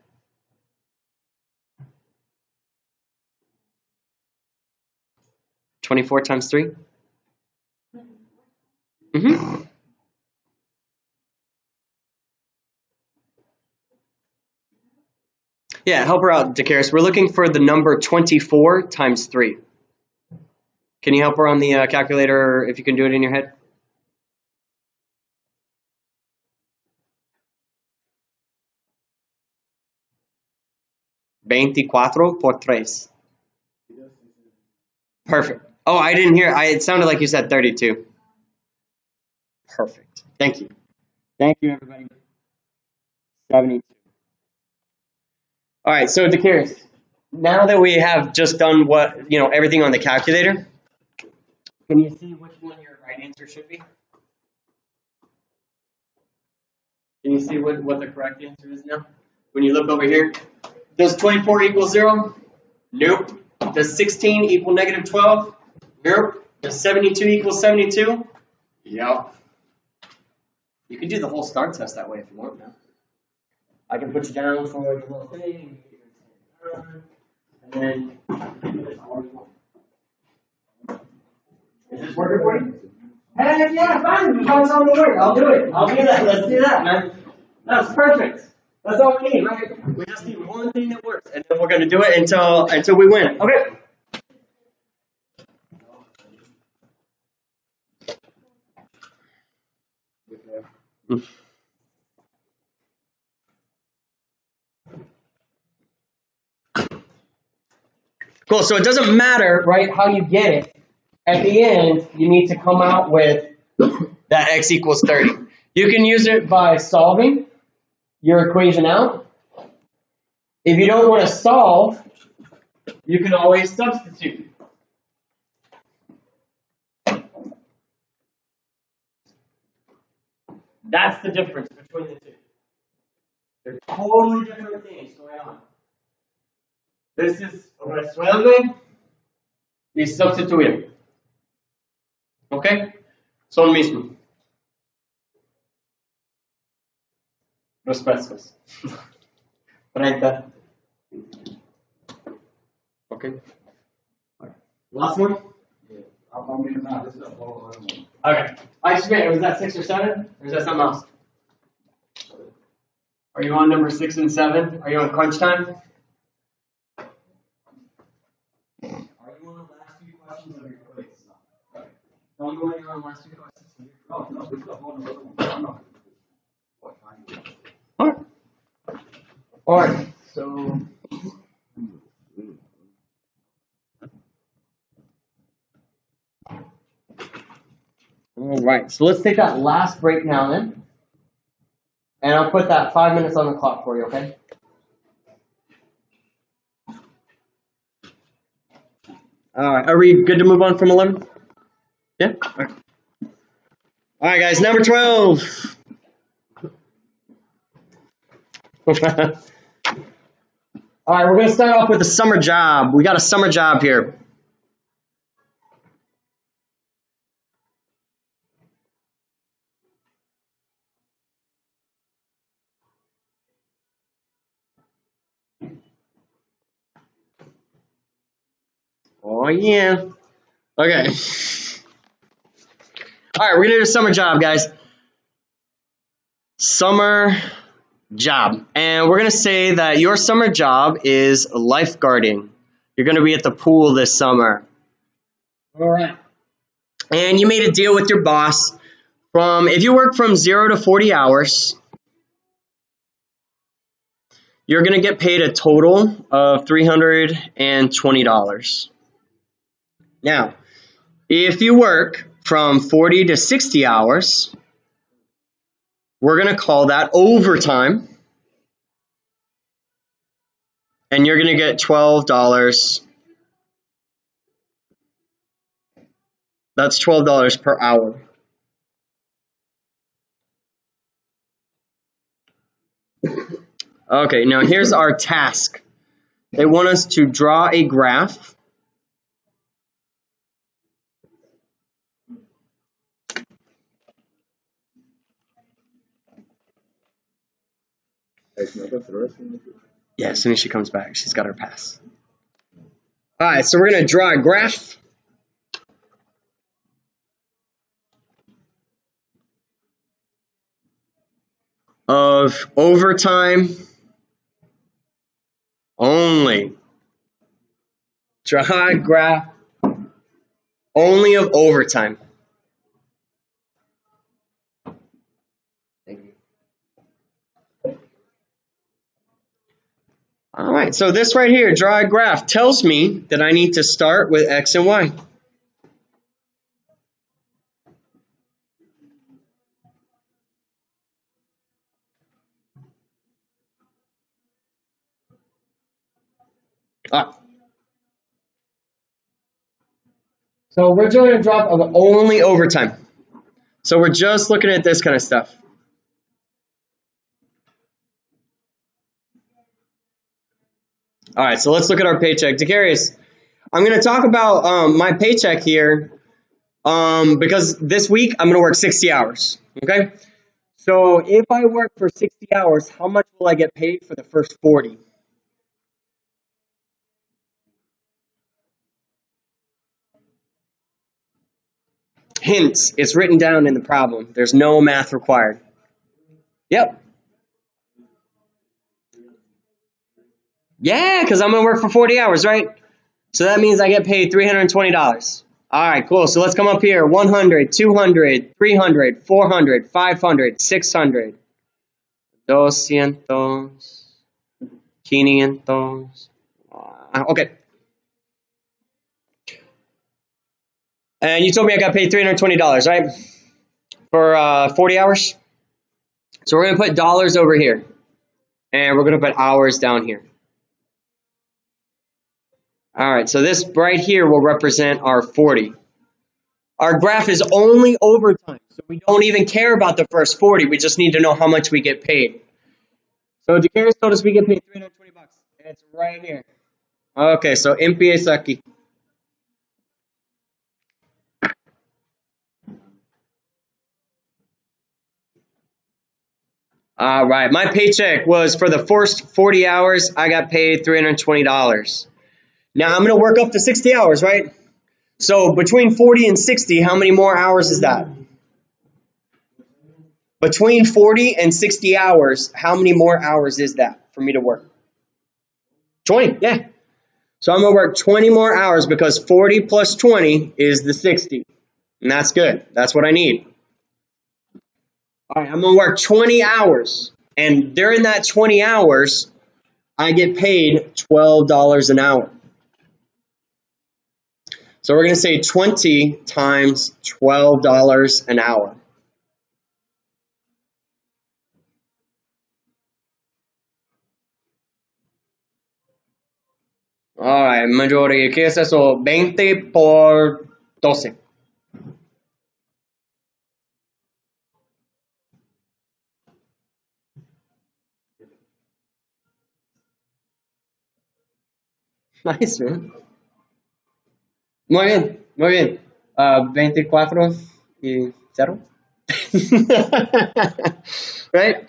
24 times 3? Mm-hmm. Yeah, help her out, Dakaris. We're looking for the number 24 times 3. Can you help her on the calculator if you can do it in your head? Veinticuatro por tres. Perfect. Oh, I didn't hear. It sounded like you said 32. Perfect. Thank you. Thank you, everybody. 72. All right, so Dakaris, now that we have just done everything on the calculator, can you see which one your right answer should be? Can you see what the correct answer is now? When you look over here, does 24 equal 0? Nope. Does 16 equal negative 12? Nope. Does 72 equal 72? Yep. You can do the whole STAAR test that way if you want now. I can put you down for your little thing, and then is this working for you? Heck yeah, fine. You promise I'm gonna work. I'll do it. I'll do that. Let's do that, man. That's perfect. That's all we need, right? We just need one thing that works, and then we're gonna do it until we win. Okay. Cool. So it doesn't matter, right, how you get it. At the end, you need to come out with that x equals 30. You can use it by solving your equation out. If you don't want to solve, you can always substitute. That's the difference between the two. They're totally different things going on. This is resuelve y sustituir. ¿Ok? Son mismos. Respuestas. 30. Okay. Last one? Okay. I just forget, was that 6 or 7? Or is that something else? Are you on number 6 and 7? Are you on crunch time? Are you on the last few questions of your quiz? Tell me when you're on the last few questions. Alright, so alright, so let's take that last break now then. And I'll put that 5 minutes on the clock for you, okay? Alright, are we good to move on from 11? Yeah? Alright, guys, number 12. Alright, we're going to start off with a summer job. We got a summer job here. Oh, yeah. Okay. Alright, we're going to do a summer job, guys. Summer job. And we're going to say that your summer job is lifeguarding. You're going to be at the pool this summer. Alright. And you made a deal with your boss. If you work from 0 to 40 hours, you're going to get paid a total of $320. Now, if you work from 40 to 60 hours, we're going to call that overtime. And you're going to get $12. That's $12 per hour. Okay, now here's our task. They want us to draw a graph. Yeah, as soon as she comes back, she's got her pass. All right, so we're going to draw a graph. Of overtime only. Draw a graph only of overtime. Thank you. All right, so this right here, draw a graph, tells me that I need to start with X and Y. All right. So we're doing a drop of only overtime. So we're just looking at this kind of stuff. All right, so let's look at our paycheck. Decarius, I'm going to talk about my paycheck here because this week I'm going to work 60 hours, okay? So if I work for 60 hours, how much will I get paid for the first 40? Hints, it's written down in the problem. There's no math required. Yep. Yeah, because I'm going to work for 40 hours, right? So that means I get paid $320. All right, cool. So let's come up here. 100, 200, 300, 400, 500, 600, 200, 500. Okay. And you told me I got paid $320, right? For 40 hours? So we're going to put dollars over here. And we're going to put hours down here. All right, so this right here will represent our 40. Our graph is only overtime, so we don't even care about the first 40. We just need to know how much we get paid. So Decarius told us we get paid $320. And it's right here. Okay, so empieza aquí. All right, my paycheck was for the first 40 hours, I got paid $320. Now I'm going to work up to 60 hours, right? So between 40 and 60, how many more hours is that? Between 40 and 60 hours, how many more hours is that for me to work? 20, yeah. So I'm going to work 20 more hours because 40 plus 20 is the 60. And that's good. That's what I need. All right, I'm going to work 20 hours. And during that 20 hours, I get paid $12 an hour. So we're going to say 20 times $12 an hour. All right, majority. ¿Qué es eso? 20 por 12. Nice, man. Muy bien, muy bien. 24 y 0. Right?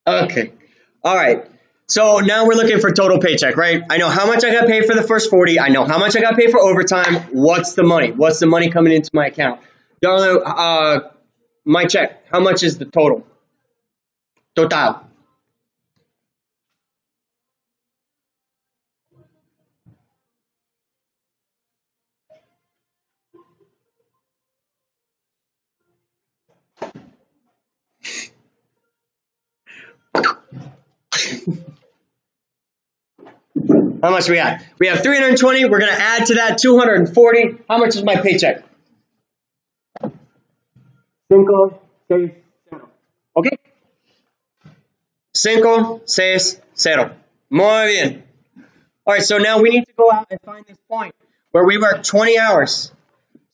Okay. All right. So now we're looking for total paycheck, right? I know how much I got paid for the first 40. I know how much I got paid for overtime. What's the money? What's the money coming into my account? Darlo, my check. How much is the total? Total. How much we got? We have 320. We're going to add to that 240. How much is my paycheck? 5, 6, 0. Okay? 5, 6, 0. Muy bien. All right, so now we need to go out and find this point where we work 20 hours.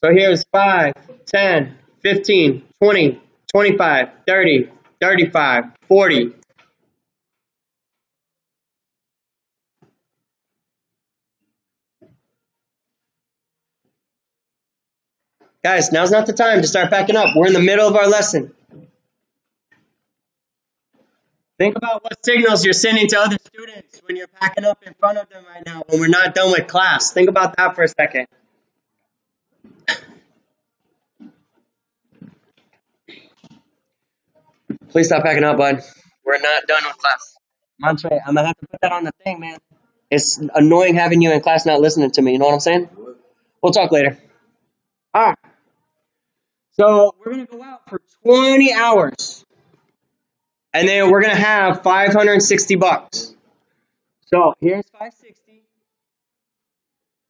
So here's 5, 10, 15, 20, 25, 30, 35, 40. Guys, now's not the time to start backing up. We're in the middle of our lesson. Think about what signals you're sending to other students when you're packing up in front of them right now when we're not done with class. Think about that for a second. Please stop packing up, bud. We're not done with class. Montre, I'm going to have to put that on the thing, man. It's annoying having you in class not listening to me. You know what I'm saying? We'll talk later. All right. So we're going to go out for 20 hours. And then we're going to have $560. So here's 560.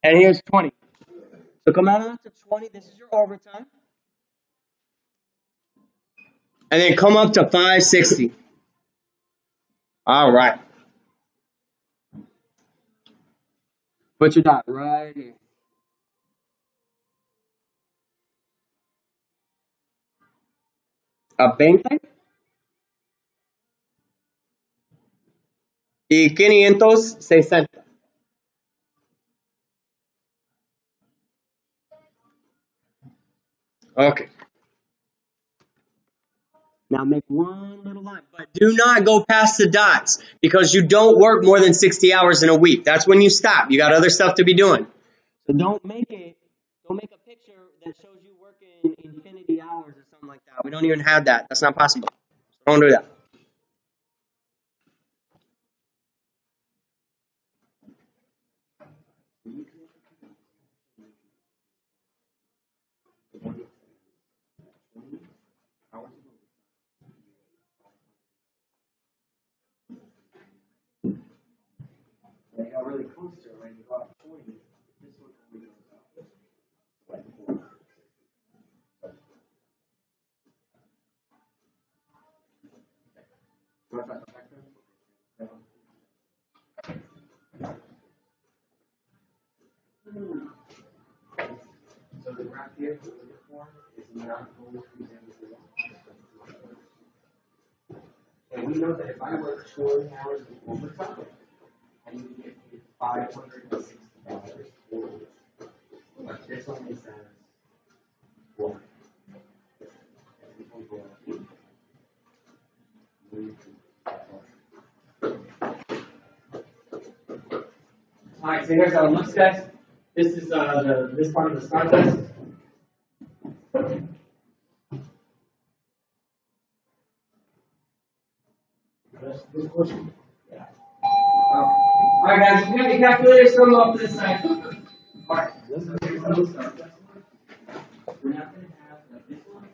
And here's 20. So come out to 20. This is your overtime. And then come up to 560. All right. Put your dot right here. A 20 y 560. Okay. Now make one little line, but do not go past the dots because you don't work more than 60 hours in a week. That's when you stop. You got other stuff to be doing. So don't make a picture that shows you working infinity hours or something like that. We don't even have that. That's not possible. So don't do that. They got really close to it when you got 20. This one only goes up like 4. So the graph here for the form is not going to be zero. And we know that if I work 20 hours of overtime, I need to get paid $560 for it. But this only says 4. Alright, so here's how it looks, guys. This is this part of the STAAR test. Yeah. Alright, guys, if you have any calculators, throw them off to this side. Alright, we're not going to have this one.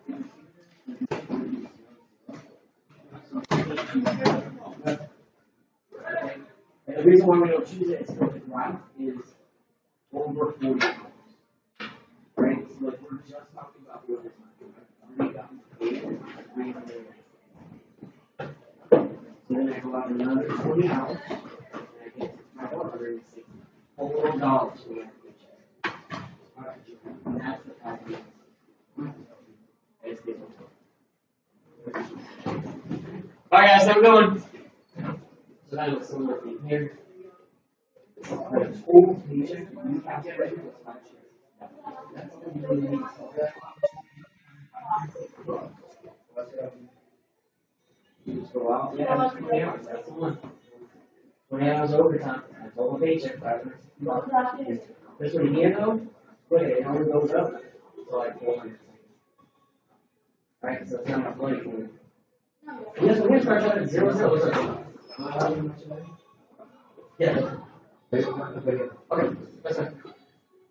And the reason why we don't choose it is because the graph is over 40 hours. Right? So like we're just talking about what this So then I go out another 20 hours and I get $560 total dollars for that paycheck. Alright, and that's the calculation. Alright guys, how we going? So that looks similar to here. Total paycheck, you calculate what's my share. That's all you really need. You just go out, yeah, that's 20 hours, that's the one. 20 hours overtime, that's total paycheck, $560. This one here though, look at it, it only goes up to like 400. Right, so it's not enough money for you. And this one here starts out at 0, 0. What's up? Yeah. Okay, that's fine.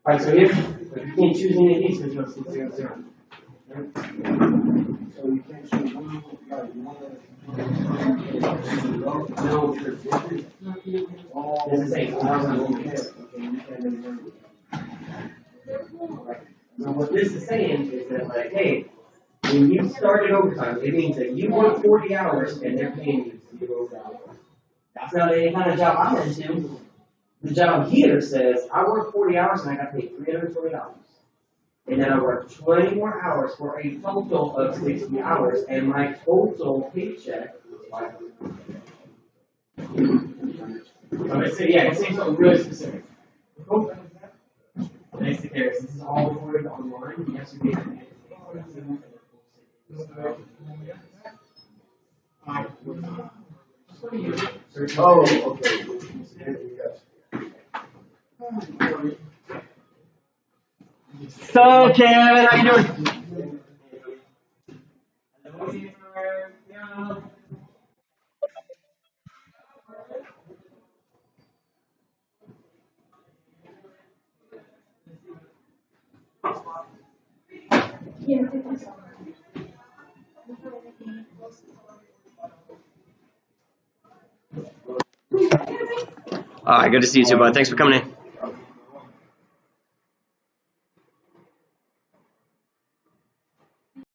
Alright, so here, you can't choose any of these because you'll see 0, 0. So you can't choose one. No, this is saying so what this is saying is that, like, hey, when you started overtime, it means that you work 40 hours and they're paying you $0. That's not any kind of job I'm into. The job here says I work 40 hours and I got paid $320. And then I work 20 more hours for a total of 60 hours, and my total paycheck is $500. It's saying something really specific. Nice to hear. This is all recorded online. Yesterday, Oh, okay. So, Kevin, how you doing? All right, good to see you too, bud. Thanks for coming in.